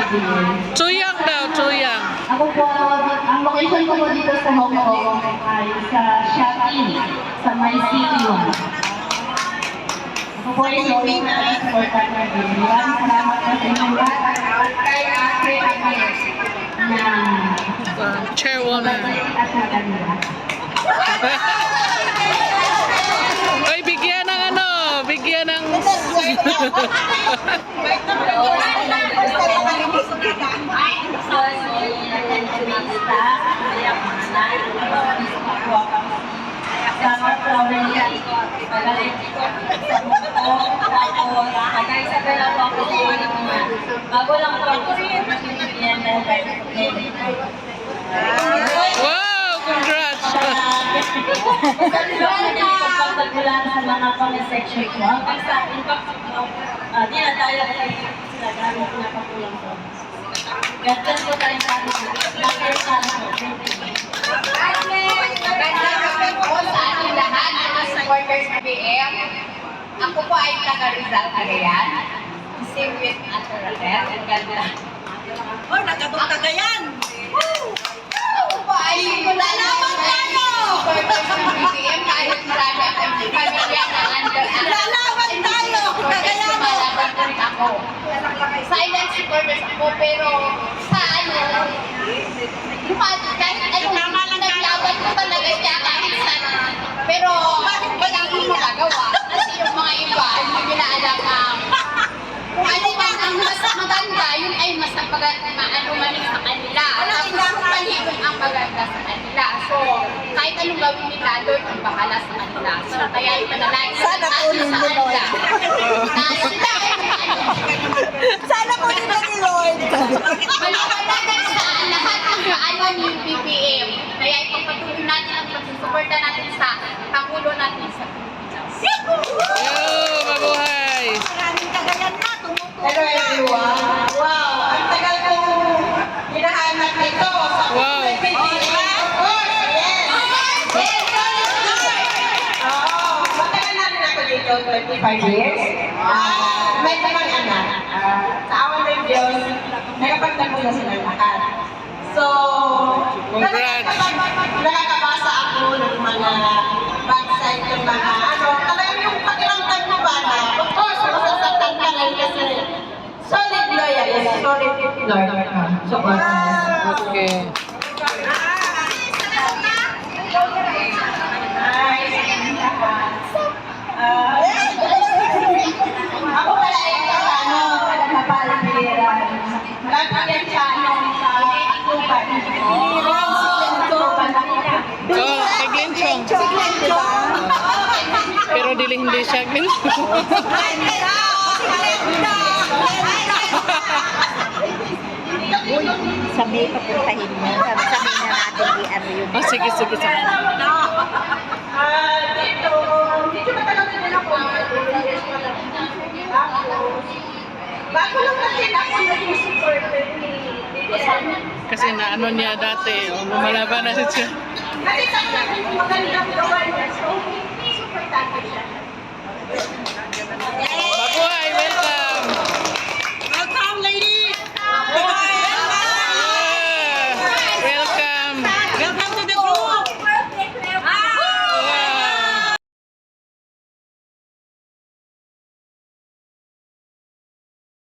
Chuyang daw, Chuyang. Ako po, ang location ko po dito sa Hong Kong ay sa Shopee, sa My City 1. Ako po ay loyal na supporter ng Maraming salamat po sa inyong lahat. Kay Ate Agnes na Chairwoman. at sa kanila. Oy, bigyan ng ano, bigyan ng... Bago lang po ako Wow, congrats! pagpagmula sa mga pang-section ko. Ang sa akin po, di na tayo ay sinagamit na pakulang ko. Ganyan po tayo sa akin. Bakit sa akin? Maganda po sa ating lahat, mga supporters ng BM. Ako po ay taga-Rizal Cagayan. Same with Ate Raquel. Ang ganda. Oh, nagkatong yan! Ako po ay lalaban tayo! Supporters ng BBM kahit marami akong pamilya na under Lalaban tayo! Cagayan! Lumalaban pa rin ako. Silent supporters ako pero sa ano, kahit anong naglaban ko talaga siya kahit saan. Pero wala akong magagawa. Kasi yung mga iba, hindi nila alam kung ano ba ang mas maganda, yun ay mas manumaling sa kanila. Tapos kung mali, yun ang maganda sa kanila. So, kahit anong gawin nila, Lord ang bahala sa kanila. So, kaya yung panalangin Sana kunin mo, Lord. Sana po nila ni Lord. Maliwanagan sa lahat ng kaano ni BBM. Kaya ipagpatuloy natin ang pagsusuporta natin sa Pangulo natin sa Pilipinas. Yo, mabuhay! Maraming Cagayan na, tumutuloy. Hello everyone! Wow! Ang tagal kong hinahanap nito sa Wow. Of course! Yes! Oo! Matagal na rin ako dito, 25 years. May tamang anak. Sa awan ng Diyos, nakapagtapos na sila lahat. So, Congrats. nakakabasa ako ng mga backside ng mga talagang yung pakiramdam mo ba na, of course, masasaktan ka lang kasi solid loyalist, solid Lord. So, Okay. ako pala ay taga-Palapiliran. Nagpapalyan siya sa Tuban. Oh, kay Glenchong. Pero hindi siya Glenchong. Sabi papuntahin mo. Sabi na natin i-ano yun. Oh, sige. Dito ba talaga din ako? Bago lang kasi ako naging supporter ni Kasi naano niya dati, lumalaban na siya. Kasi sa akin, magandang gawa niya. So, supportante siya. Mabuhay, welcome! Welcome, ladies!